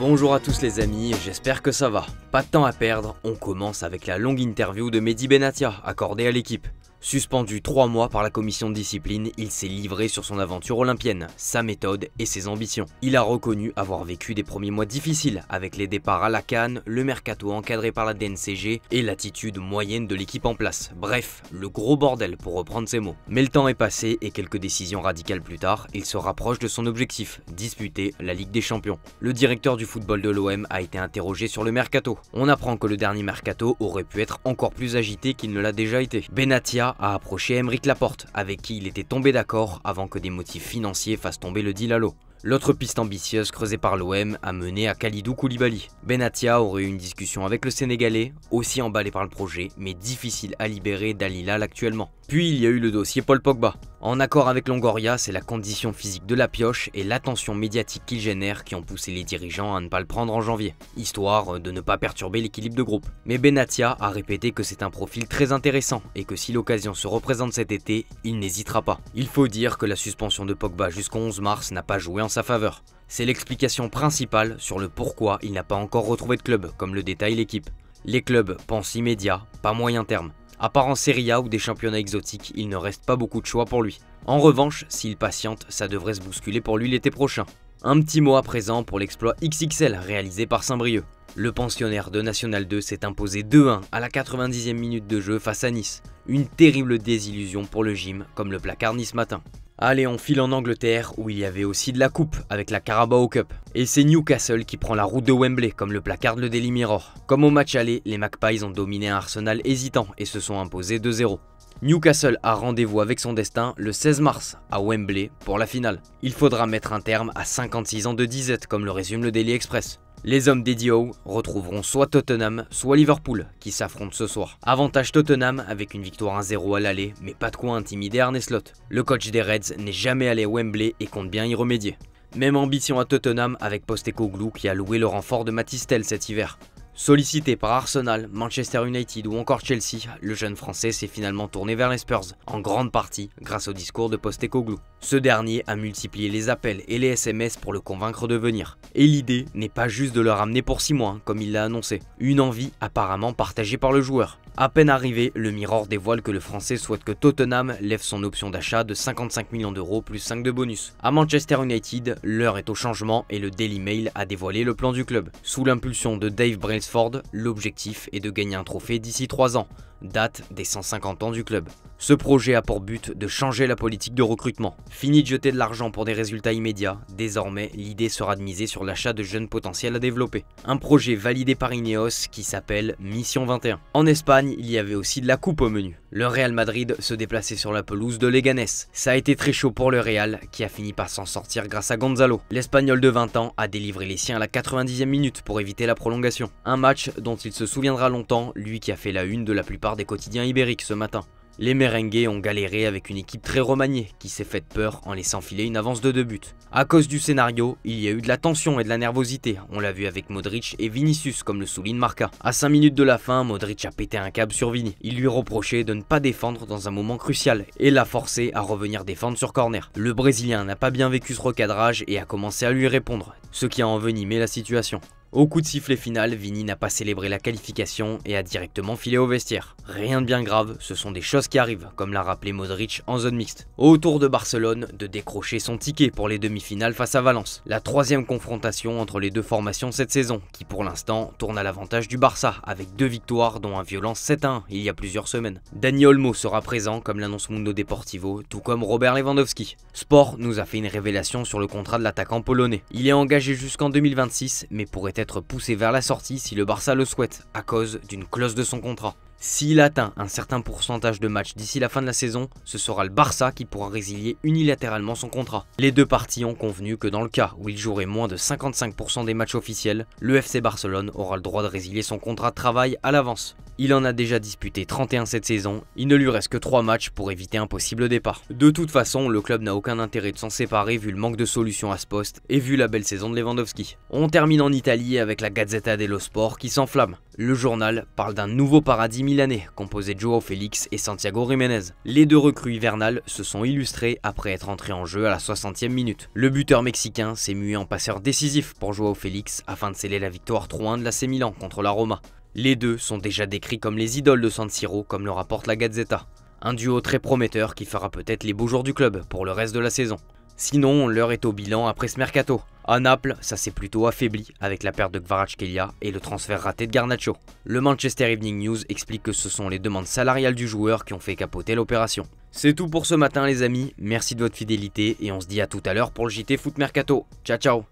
Bonjour à tous les amis, j'espère que ça va. Pas de temps à perdre, on commence avec la longue interview de Mehdi Benatia accordée à l'équipe. Suspendu 3 mois par la commission de discipline, il s'est livré sur son aventure olympienne, sa méthode et ses ambitions. Il a reconnu avoir vécu des premiers mois difficiles avec les départs à la CAN, le mercato encadré par la DNCG et l'attitude moyenne de l'équipe en place. Bref, le gros bordel pour reprendre ses mots. Mais le temps est passé et quelques décisions radicales plus tard, il se rapproche de son objectif, disputer la Ligue des Champions. Le directeur du football de l'OM a été interrogé sur le mercato. On apprend que le dernier mercato aurait pu être encore plus agité qu'il ne l'a déjà été. Benatia a approché Aymeric Laporte, avec qui il était tombé d'accord avant que des motifs financiers fassent tomber le deal à l'eau. L'autre piste ambitieuse creusée par l'OM a mené à Kalidou Koulibaly. Benatia aurait eu une discussion avec le Sénégalais, aussi emballé par le projet, mais difficile à libérer d'Al Hilal actuellement. Puis il y a eu le dossier Paul Pogba. En accord avec Longoria, c'est la condition physique de la pioche et l'attention médiatique qu'il génère qui ont poussé les dirigeants à ne pas le prendre en janvier, histoire de ne pas perturber l'équilibre de groupe. Mais Benatia a répété que c'est un profil très intéressant et que si l'occasion se représente cet été, il n'hésitera pas. Il faut dire que la suspension de Pogba jusqu'au 11 mars n'a pas joué en sa faveur. C'est l'explication principale sur le pourquoi il n'a pas encore retrouvé de club, comme le détaille l'équipe. Les clubs pensent immédiat, pas moyen terme. À part en Serie A ou des championnats exotiques, il ne reste pas beaucoup de choix pour lui. En revanche, s'il patiente, ça devrait se bousculer pour lui l'été prochain. Un petit mot à présent pour l'exploit XXL réalisé par Saint-Brieuc. Le pensionnaire de National 2 s'est imposé 2-1 à la 90e minute de jeu face à Nice. Une terrible désillusion pour le gym, comme le placard Nice matin. Allez, on file en Angleterre où il y avait aussi de la coupe avec la Carabao Cup. Et c'est Newcastle qui prend la route de Wembley comme le placard le Daily Mirror. Comme au match aller, les Magpies ont dominé un Arsenal hésitant et se sont imposés 2-0. Newcastle a rendez-vous avec son destin le 16 mars à Wembley pour la finale. Il faudra mettre un terme à 56 ans de disette comme le résume le Daily Express. Les hommes d'Eddie Howe retrouveront soit Tottenham, soit Liverpool qui s'affrontent ce soir. Avantage Tottenham avec une victoire 1-0 à l'aller, mais pas de quoi intimider Arne Slot. Le coach des Reds n'est jamais allé à Wembley et compte bien y remédier. Même ambition à Tottenham avec Postecoglou qui a loué le renfort de Mathys Tel cet hiver. Sollicité par Arsenal, Manchester United ou encore Chelsea, le jeune français s'est finalement tourné vers les Spurs, en grande partie grâce au discours de Postecoglou. Ce dernier a multiplié les appels et les SMS pour le convaincre de venir. Et l'idée n'est pas juste de le ramener pour 6 mois, comme il l'a annoncé. Une envie apparemment partagée par le joueur. À peine arrivé, le Mirror dévoile que le français souhaite que Tottenham lève son option d'achat de 55 millions d'euros plus 5 de bonus. À Manchester United, l'heure est au changement et le Daily Mail a dévoilé le plan du club. Sous l'impulsion de Dave Brailsford, l'objectif est de gagner un trophée d'ici 3 ans, date des 150 ans du club. Ce projet a pour but de changer la politique de recrutement. Fini de jeter de l'argent pour des résultats immédiats, désormais l'idée sera de miser sur l'achat de jeunes potentiels à développer. Un projet validé par Ineos qui s'appelle Mission 21. En Espagne, il y avait aussi de la coupe au menu. Le Real Madrid se déplaçait sur la pelouse de Leganés. Ça a été très chaud pour le Real qui a fini par s'en sortir grâce à Gonzalo. L'Espagnol de 20 ans a délivré les siens à la 90e minute pour éviter la prolongation. Un match dont il se souviendra longtemps, lui qui a fait la une de la plupart des quotidiens ibériques ce matin. Les merengues ont galéré avec une équipe très remaniée qui s'est faite peur en laissant filer une avance de 2 buts. À cause du scénario, il y a eu de la tension et de la nervosité, on l'a vu avec Modric et Vinicius comme le souligne Marca. À 5 minutes de la fin, Modric a pété un câble sur Vini. Il lui reprochait de ne pas défendre dans un moment crucial et l'a forcé à revenir défendre sur corner. Le Brésilien n'a pas bien vécu ce recadrage et a commencé à lui répondre, ce qui a envenimé la situation. Au coup de sifflet final, Vini n'a pas célébré la qualification et a directement filé au vestiaire. Rien de bien grave, ce sont des choses qui arrivent, comme l'a rappelé Modric en zone mixte. Au tour de Barcelone de décrocher son ticket pour les demi-finales face à Valence. La 3e confrontation entre les deux formations cette saison, qui pour l'instant tourne à l'avantage du Barça, avec 2 victoires dont un violent 7-1 il y a plusieurs semaines. Dani Olmo sera présent comme l'annonce Mundo Deportivo, tout comme Robert Lewandowski. Sport nous a fait une révélation sur le contrat de l'attaquant polonais. Il est engagé jusqu'en 2026, mais pourrait être poussé vers la sortie si le Barça le souhaite, à cause d'une clause de son contrat. S'il atteint un certain pourcentage de matchs d'ici la fin de la saison, ce sera le Barça qui pourra résilier unilatéralement son contrat. Les deux parties ont convenu que dans le cas où il jouerait moins de 55% des matchs officiels, le FC Barcelone aura le droit de résilier son contrat de travail à l'avance. Il en a déjà disputé 31 cette saison, il ne lui reste que 3 matchs pour éviter un possible départ. De toute façon, le club n'a aucun intérêt de s'en séparer vu le manque de solutions à ce poste et vu la belle saison de Lewandowski. On termine en Italie avec la Gazzetta dello Sport qui s'enflamme. Le journal parle d'un nouveau paradis milanais composé de Joao Félix et Santiago Jiménez. Les deux recrues hivernales se sont illustrées après être entrées en jeu à la 60e minute. Le buteur mexicain s'est mué en passeur décisif pour Joao Félix afin de sceller la victoire 3-1 de l'AC Milan contre la Roma. Les deux sont déjà décrits comme les idoles de San Siro comme le rapporte la Gazzetta. Un duo très prometteur qui fera peut-être les beaux jours du club pour le reste de la saison. Sinon, l'heure est au bilan après ce mercato. À Naples, ça s'est plutôt affaibli avec la perte de Kvaratskhelia et le transfert raté de Garnacho. Le Manchester Evening News explique que ce sont les demandes salariales du joueur qui ont fait capoter l'opération. C'est tout pour ce matin les amis, merci de votre fidélité et on se dit à tout à l'heure pour le JT Foot Mercato. Ciao ciao.